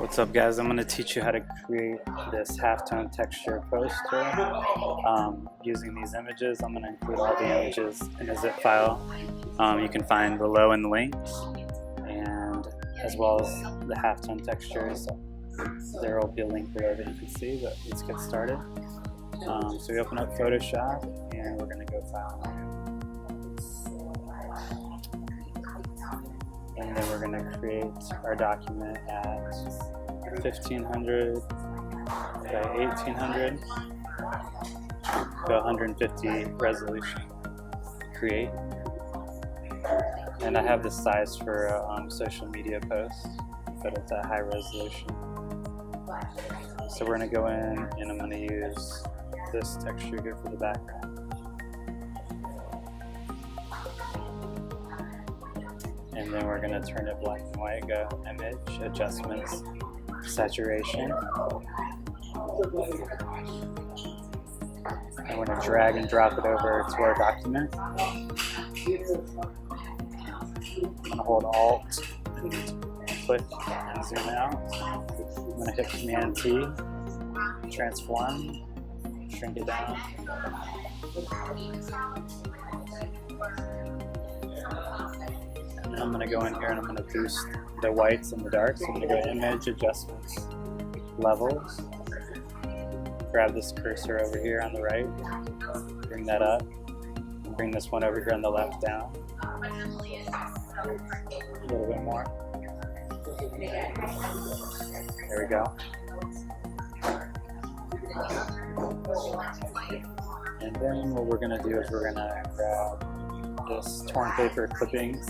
What's up, guys? I'm going to teach you how to create this halftone texture poster using these images. I'm going to include all the images in a zip file. You can find below in the links, and as well as the halftone textures. There will be a link below that you can see, but let's get started. So we open up Photoshop and we're going to go File, and then we're going to create our document at 1500 by 1800 to 150 resolution. Create, and I have this size for social media posts, but it's at high resolution. So we're going to go in and I'm going to use this texture here for the background. And then we're going to turn it black and white, go image, adjustments, saturation. And we're going to drag and drop it over to our document. I'm going to hold Alt and click and zoom out. I'm going to hit Command T, transform, shrink it down. And I'm going to go in here and I'm going to boost the whites and the darks. So I'm going to go Image, Adjustments, Levels. Grab this cursor over here on the right, bring that up, and bring this one over here on the left down. A little bit more. There we go. And then what we're going to do is we're going to grab this torn paper clippings,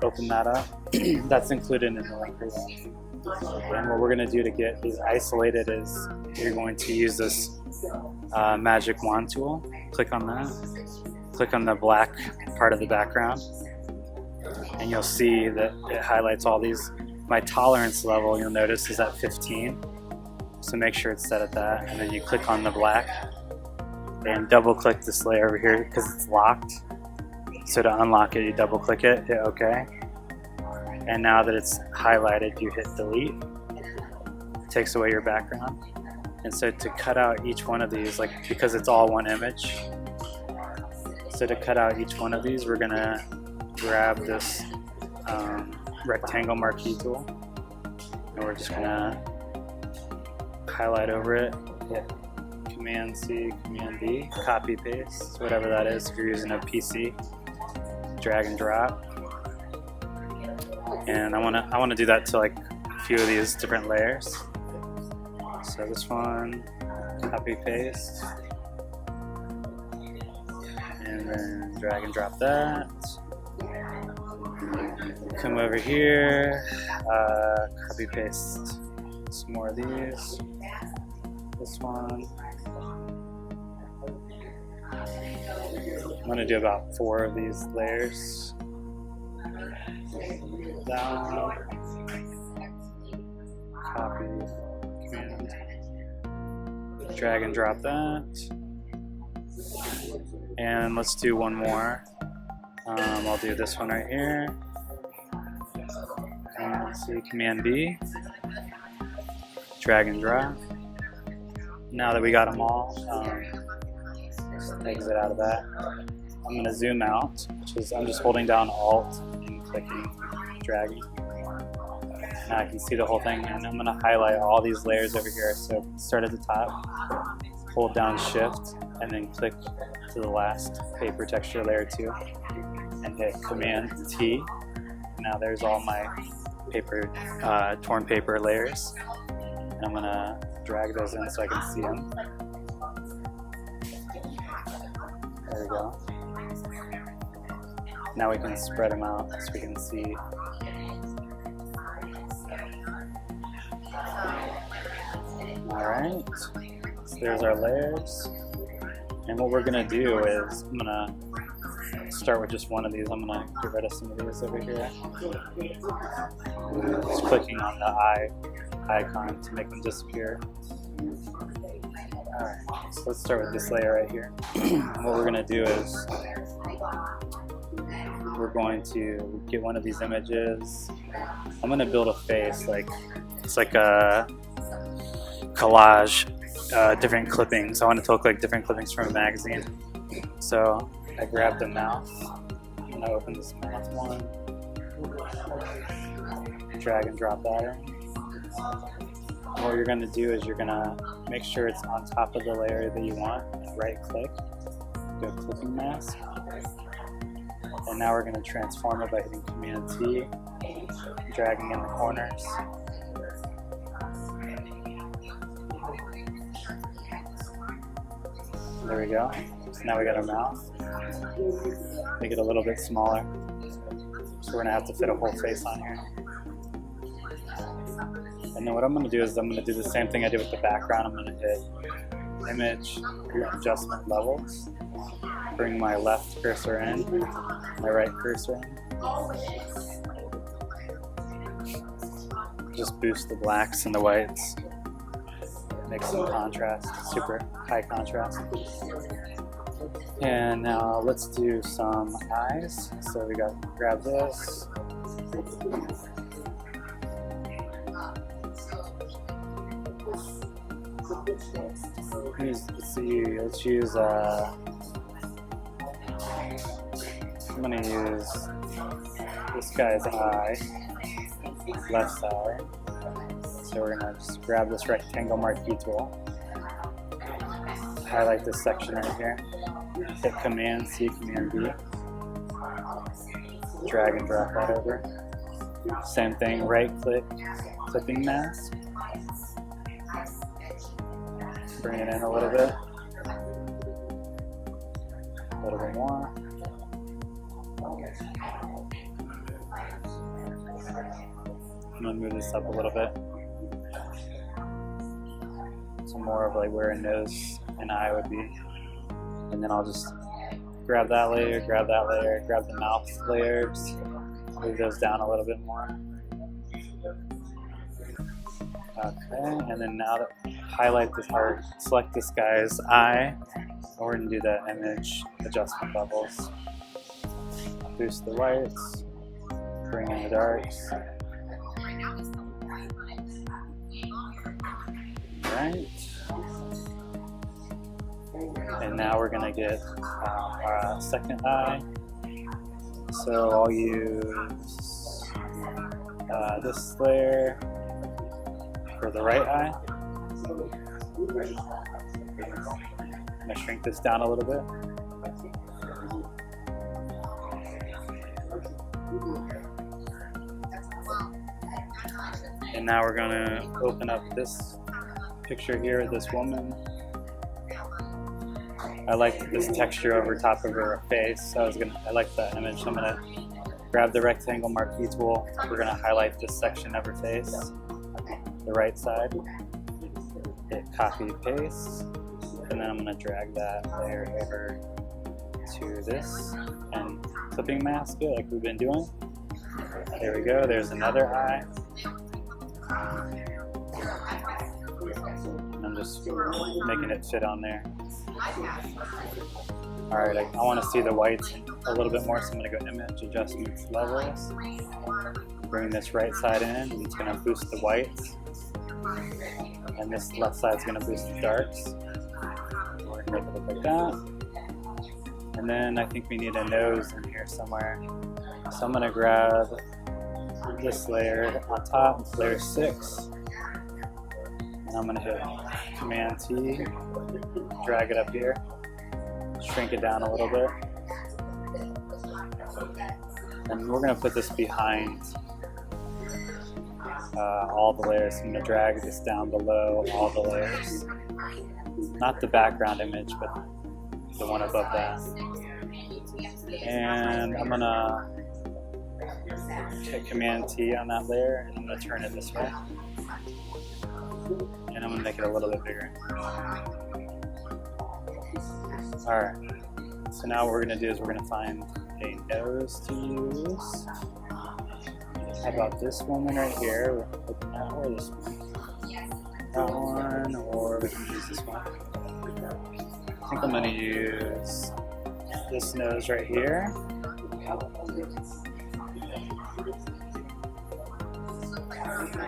open that up. That's included in the link below. And what we're going to do to get these isolated is you're going to use this magic wand tool. Click on that. Click on the black part of the background, and you'll see that it highlights all these. My tolerance level, you'll notice, is at 15. So make sure it's set at that. And then you click on the black and double click this layer over here because it's locked. So to unlock it, you double click it, hit OK. And now that it's highlighted, you hit delete. It takes away your background. And so to cut out each one of these, like, because it's all one image, so to cut out each one of these, we're gonna grab this rectangle marquee tool, and we're just gonna highlight over it, hit Command C, Command D, copy paste, whatever that is if you're using a PC, drag and drop. And I wanna do that to like a few of these different layers. So this one, copy paste, and then drag and drop that. Come over here, copy paste some more of these. This one. I'm going to do about 4 of these layers. That one. Copy, Command, drag and drop that. And let's do one more. I'll do this one right here. And see, Command B, drag and drop. Now that we got them all, just exit out of that. I'm going to zoom out, which is I'm just holding down Alt and clicking, dragging. Now I can see the whole thing, and I'm going to highlight all these layers over here. So start at the top, hold down Shift, and then click to the last paper texture layer 2, and hit Command T. Now there's all my paper, torn paper layers, and I'm going to drag those in so I can see them. There we go. Now we can spread them out so we can see. Alright, so there's our layers. And what we're going to do is I'm going to start with just one of these. I'm going to get rid of some of these over here. Just clicking on the eye icon to make them disappear. Alright, so let's start with this layer right here. What we're going to do is we're going to get one of these images. I'm going to build a face like It's like a collage, different clippings. I want it to look like different clippings from a magazine. So I grabbed the mouth. I'm gonna open this mouth one. Drag and drop that in. And what you're gonna do is you're gonna make sure it's on top of the layer that you want. Right click, do a clipping mask. And now we're gonna transform it by hitting Command T, dragging in the corners. There we go. So now we got our mouth. Make it a little bit smaller. So we're gonna have to fit a whole face on here. And then what I'm gonna do is I'm gonna do the same thing I did with the background. I'm gonna hit Image, Adjustment Levels. Bring my left cursor in, my right cursor in. Just boost the blacks and the whites. Make some contrast, super high contrast. And now let's do some eyes. So we got, grab this. Let's use I'm gonna use this guy's eye, left side. So we're gonna just grab this rectangle marquee tool, highlight this section right here, hit Command C, Command B, drag and drop that over. Same thing, right click, clipping mask, bring it in a little bit more. I'm gonna move this up a little bit. So more of like where a nose and eye would be. And then I'll just grab that layer, grab the mouth layers, move those down a little bit more. Okay, and then now that highlight this, or select this guy's eye, and we're gonna do the image adjustment levels. Boost the whites, bring in the darks. Right. And now we're gonna get our second eye. So I'll use this layer for the right eye. I'm gonna shrink this down a little bit. And now we're gonna open up this picture here of this woman. I like this texture over top of her face, so I like that image. So I'm gonna grab the rectangle marquee tool. We're gonna highlight this section of her face, the right side. Hit copy paste, and then I'm gonna drag that layer over to this and clipping mask it like we've been doing. There we go. There's another eye. I'm just making it fit on there. Alright, I want to see the whites a little bit more, so I'm going to go Image, Adjustments, Levels. Bring this right side in, and it's going to boost the whites. And this left side is going to boost the darks. We're going to make it look like that. And then I think we need a nose in here somewhere. So I'm going to grab this layer on top, layer 6. And I'm going to hit Command T, drag it up here, shrink it down a little bit. And we're going to put this behind all the layers. I'm going to drag this down below all the layers. Not the background image, but the one above that. And I'm going to hit Command T on that layer, and I'm going to turn it this way. And I'm going to make it a little bit bigger. Alright, so now what we're going to do is we're going to find a nose to use. How about this woman right here? We're looking at, or this one. That one, or we can use this one. I think I'm going to use this nose right here.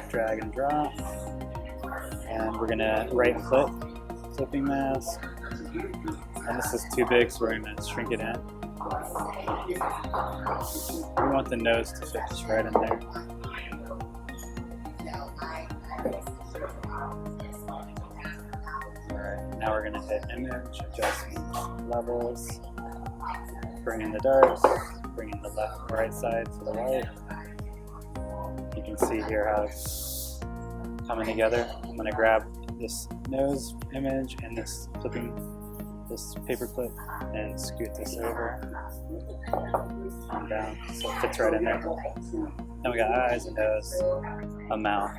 drag and drop, and we're gonna right click, clipping mask, and this is too big, so we're gonna shrink it in. We want the nose to fit just right in there. Alright, now we're gonna hit image, adjustment, levels, bring in the darks, bring in the left and right side to the white. You can see here how it's coming together. I'm going to grab this nose image and this paper clip and scoot this over and down so it fits right in there. Then we got eyes, a nose, a mouth,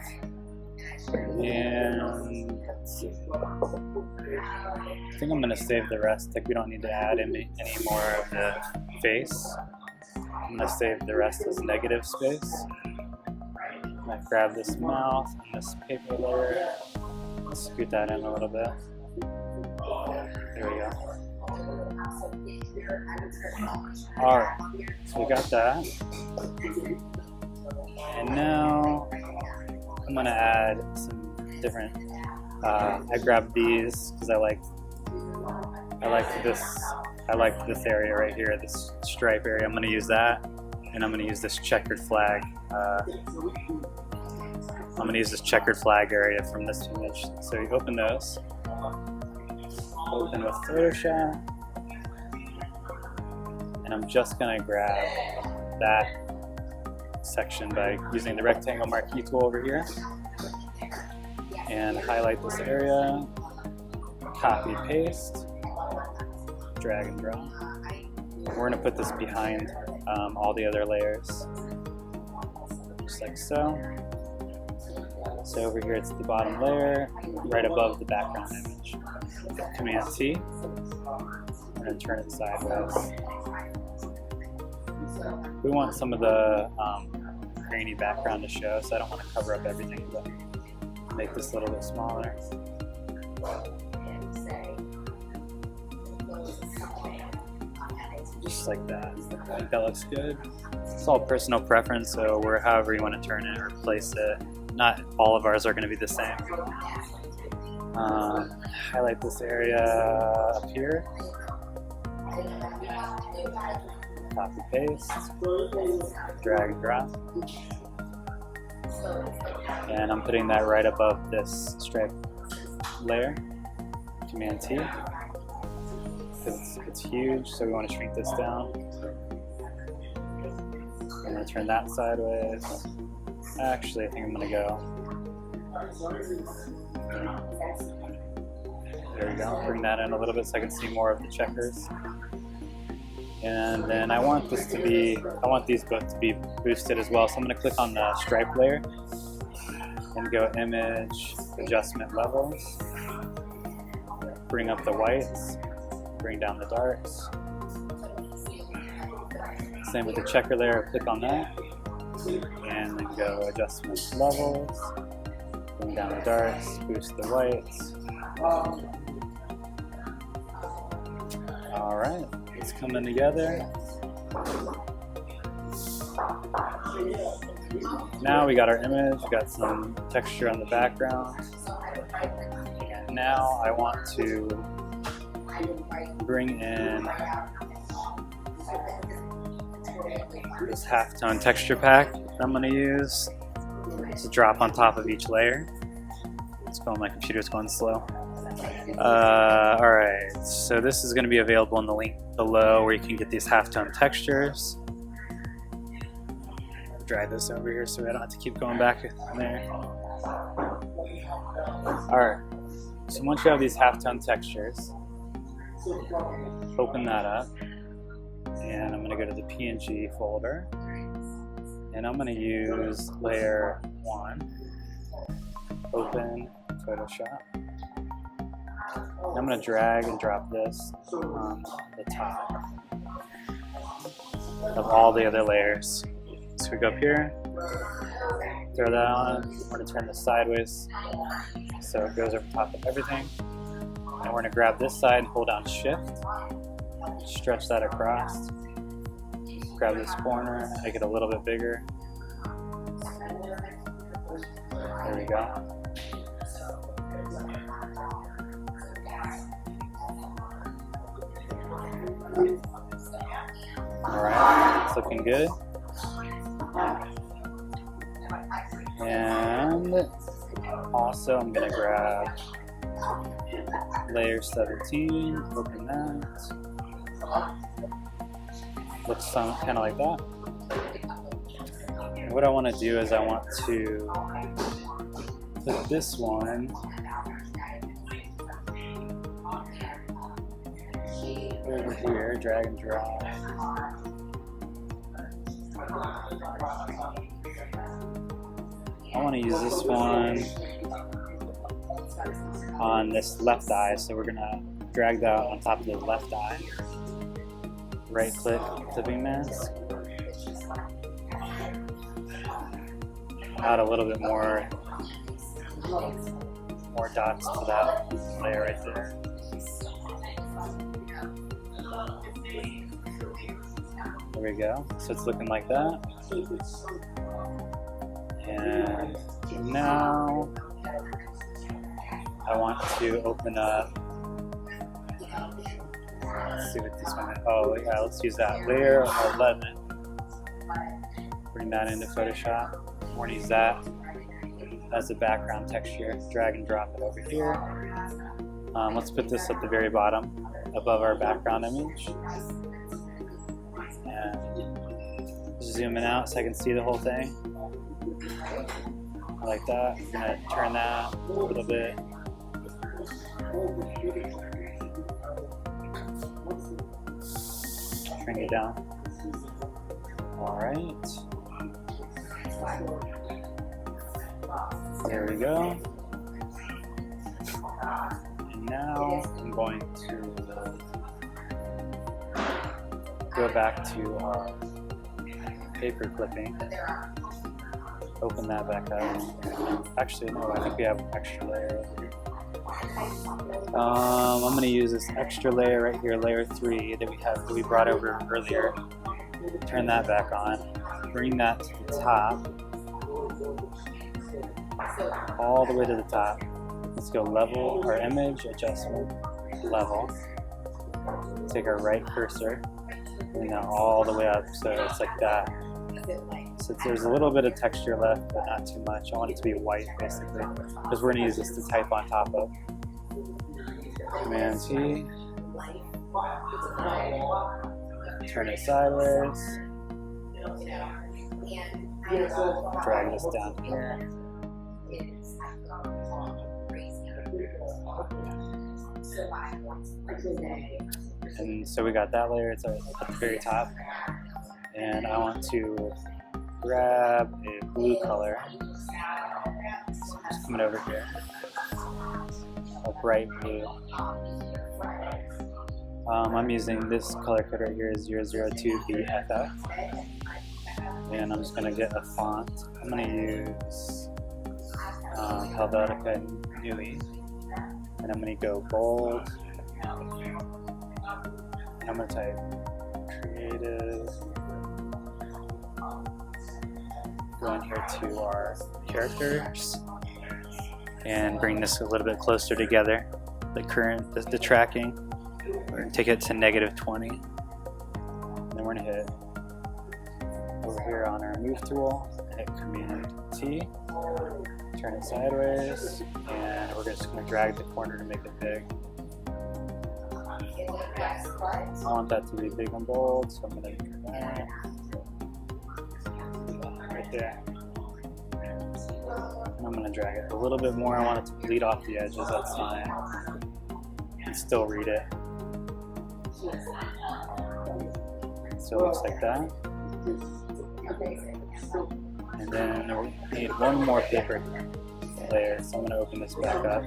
and let's see. I think I'm going to save the rest. Like, we don't need to add any more of the face. I'm going to save the rest as negative space. I'm going to grab this mouth and this paper layer, scoot that in a little bit. There we go. Alright, so we got that. And now I'm going to add some different, I grabbed these because I like this area right here, this stripe area. I'm going to use that, and I'm going to use this checkered flag. I'm going to use this checkered flag area from this image. So you open those, open with Photoshop, and I'm just going to grab that section by using the rectangle marquee tool over here and highlight this area, copy, paste, drag and drop. We're going to put this behind all the other layers, just like so. So over here it's the bottom layer, right above the background image. Command T, I'm going to turn it sideways. We want some of the grainy background to show, so I don't want to cover up everything, but make this a little bit smaller. Just like that. I think that looks good. It's all personal preference, so however you want to turn it or place it. Not all of ours are going to be the same. Highlight this area up here. Copy, paste, drag and drop. And I'm putting that right above this stripe layer. Command T. Because it's huge, so we want to shrink this down. I'm going to turn that sideways. Actually, I think I'm going to go. There we go. Bring that in a little bit so I can see more of the checkers. And then I want these both to be boosted as well. So I'm going to click on the stripe layer and go image, adjustment levels. Bring up the whites, bring down the darks. Same with the checker layer, click on that. And then go adjustment levels, bring down the darks, boost the whites. Alright, it's coming together. Now we got our image, we got some texture on the background. And now I want to bring in this halftone texture pack that I'm going to use to drop on top of each layer. It's going, my computer's going slow. Alright, so this is going to be available in the link below where you can get these halftone textures. Drag this over here so I don't have to keep going back in there. Alright, so once you have these halftone textures, open that up. And I'm going to go to the PNG folder, and I'm going to use layer 1, open Photoshop. And I'm going to drag and drop this on the top of all the other layers. So we go up here, throw that on, we're going to turn this sideways so it goes over top of everything. And we're going to grab this side and hold down Shift. Stretch that across, grab this corner, make it a little bit bigger, There we go. Alright, it's looking good. And also I'm going to grab layer 17, open that. Looks kind of like that. And what I want to do is I want to put this one over here, drag and drop. I want to use this one on this left eye, so we're going to drag that on top of the left eye. Right click, clipping mask. Add a little bit more dots to that layer right there. There we go. So it's looking like that. And now I want to open up. Let's see what this one is. Oh yeah, let's use that layer 11. Bring that into Photoshop. We're gonna use that as a background texture. Drag and drop it over here. Let's put this at the very bottom, above our background image. And zoom it out so I can see the whole thing. Like that. I'm gonna turn that a little bit. Shrink it down. Alright. There we go. And now I'm going to go back to our paper clipping. Open that back up. Actually, no, I think we have an extra layer over here. I'm going to use this extra layer right here, layer 3 that we brought over earlier. Turn that back on. Bring that to the top. All the way to the top. Let's go level our image, adjustment, level. Take our right cursor, bring that all the way up so it's like that. So there's a little bit of texture left, but not too much. I want it to be white basically, because we're going to use this to type on top of. Command T. Turn it sideways. Drag this down here. And so we got that layer, it's at the very top. And I want to grab a blue color. So I'm just coming over here. A bright blue. I'm using this color code right here, 002BFF. And I'm just going to get a font. I'm going to use Helvetica Neue. And I'm going to go bold. And I'm going to type creative. Go in here to our characters and bring this a little bit closer together. The tracking. We're going to take it to -20. And then we're going to hit over here on our move tool, hit Command T, turn it sideways, and we're just going to drag the corner to make it big. I want that to be big and bold, so I'm going to do that right there. And I'm going to drag it a little bit more. I want it to bleed off the edges, that's fine. And still read it. So it looks like that. And then we need one more paper layer, so I'm going to open this back up.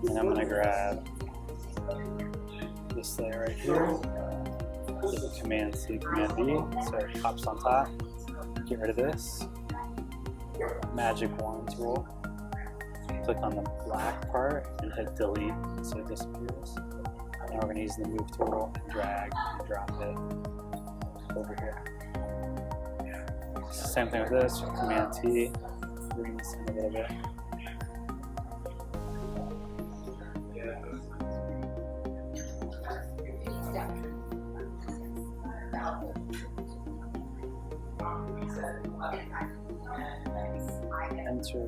And I'm going to grab this layer right here. Command C, Command V, so it pops on top. Get rid of this. Magic wand tool. Click on the black part and hit delete so it disappears. Now we're going to use the move tool and drag and drop it over here. Same thing with this, Command T, bring this in a little bit. Enter.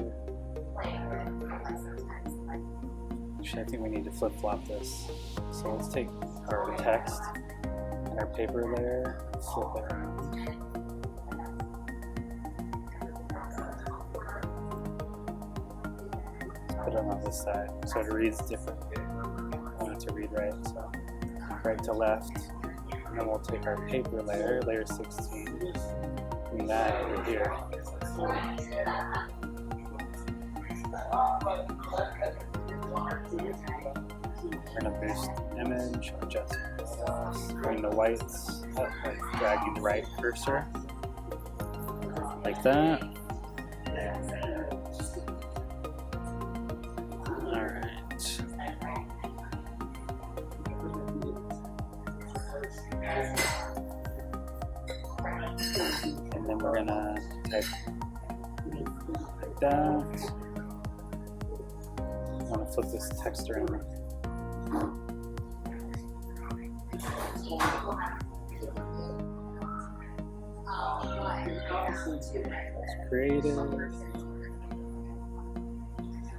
Actually, I think we need to flip-flop this. So let's take our text and our paper layer, flip it around. Put it on this side so it reads different. I want it to read right, so right to left. And then we'll take our paper layer, layer 16, bring that over here. We're going to boost the image, adjust bring the whites up, like dragging the right cursor, like that. Alright. And then we're going to type like that. I want to flip this text around. It's creative.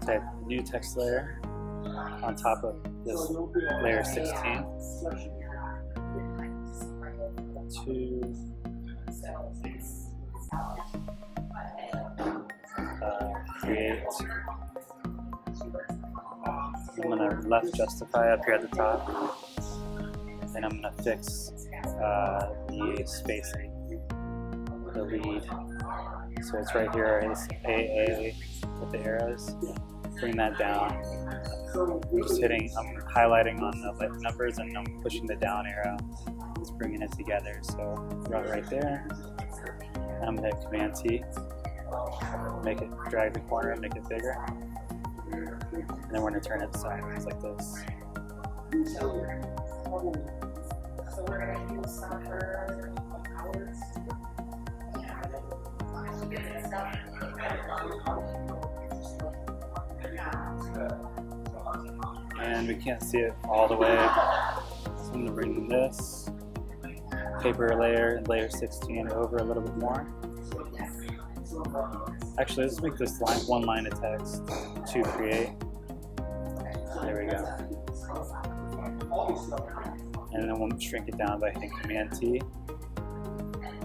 Type new text layer on top of this layer 16. Create. I'm going to left justify up here at the top. Then I'm going to fix the spacing, the lead. So it's right here, it's AA with the arrows. Bring that down. I'm just hitting, I'm highlighting on the numbers and I'm pushing the down arrow. It's bringing it together. So right there. And I'm going to hit Command T. Make it, drag the corner, make it bigger. And then we're going to turn it sideways like this. And we can't see it all the way, so I'm going to bring this paper layer, layer 16, over a little bit more. Actually, let's make this line, one line of text to create. There we go. And then we'll shrink it down by hitting Command T.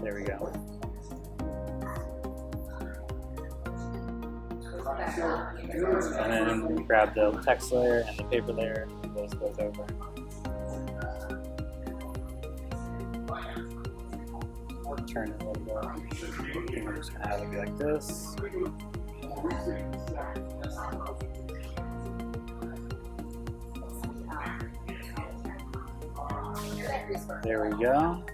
There we go. And then we grab the text layer and the paper layer and those both over. Turn it a little bit. I think we're just going to have it be like this. There we go.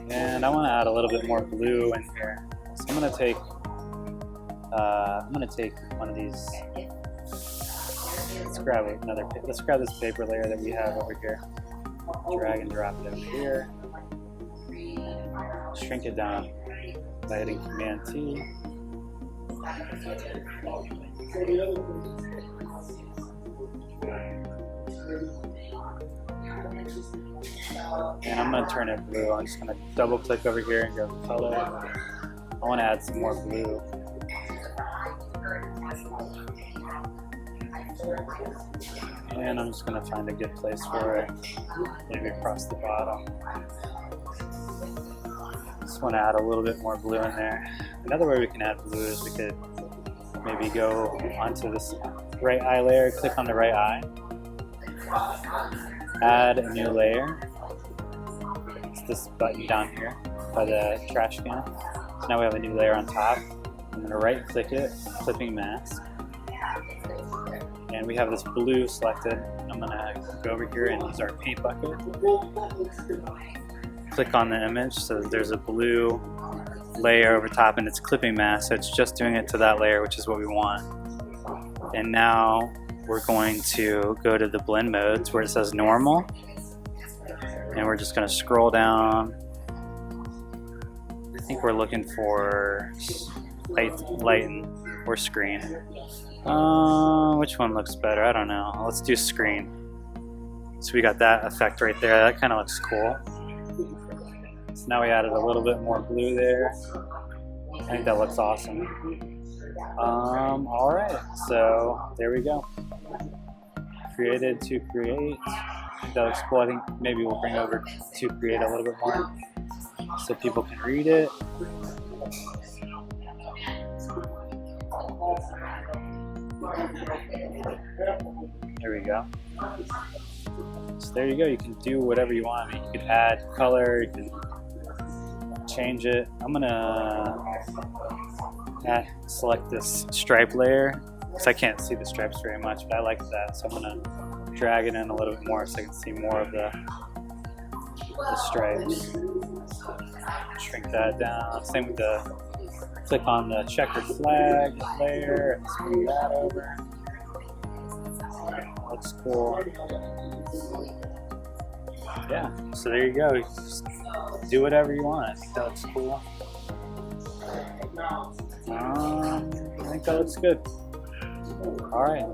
And I want to add a little bit more blue in here. So I'm going to take one of these. Let's grab this paper layer that we have over here. Drag and drop it over here. Shrink it down by hitting Command T. And I'm going to turn it blue. I'm just going to double click over here and go color. I want to add some more blue. And I'm just going to find a good place for it, maybe across the bottom. Just want to add a little bit more blue in there. Another way we can add blue is we could maybe go onto this right eye layer, click on the right eye, add a new layer. It's this button down here by the trash can. So now we have a new layer on top. I'm going to right click it, clipping mask. And we have this blue selected. I'm going to go over here and use our paint bucket. Click on the image, so there's a blue layer over top and it's clipping mask, so it's just doing it to that layer, which is what we want. And now we're going to go to the blend modes where it says normal. And we're just going to scroll down think we're looking for lighten or screen. Which one looks better? I don't know. Let's do screen. So we got that effect right there. That kind of looks cool. So now we added a little bit more blue there. I think that looks awesome. Alright, so there we go. Created to create. I think that looks cool. I think maybe we'll bring over to create a little bit more so people can read it. There we go. So there you go. You can do whatever you want. I mean, you can add color, you can change it. I'm gonna select this stripe layer because I can't see the stripes very much, but I like that. So I'm gonna drag it in a little bit more so I can see more of the stripes. Shrink that down. Same with the click on the checkered flag layer and smooth that over. Looks cool. Yeah, so there you go. You just do whatever you want. I think that looks cool. I think that looks good. Alright.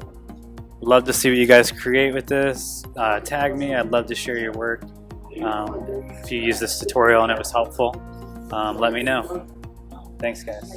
Love to see what you guys create with this. Tag me. I'd love to share your work. If you use this tutorial and it was helpful, let me know. Thanks, guys.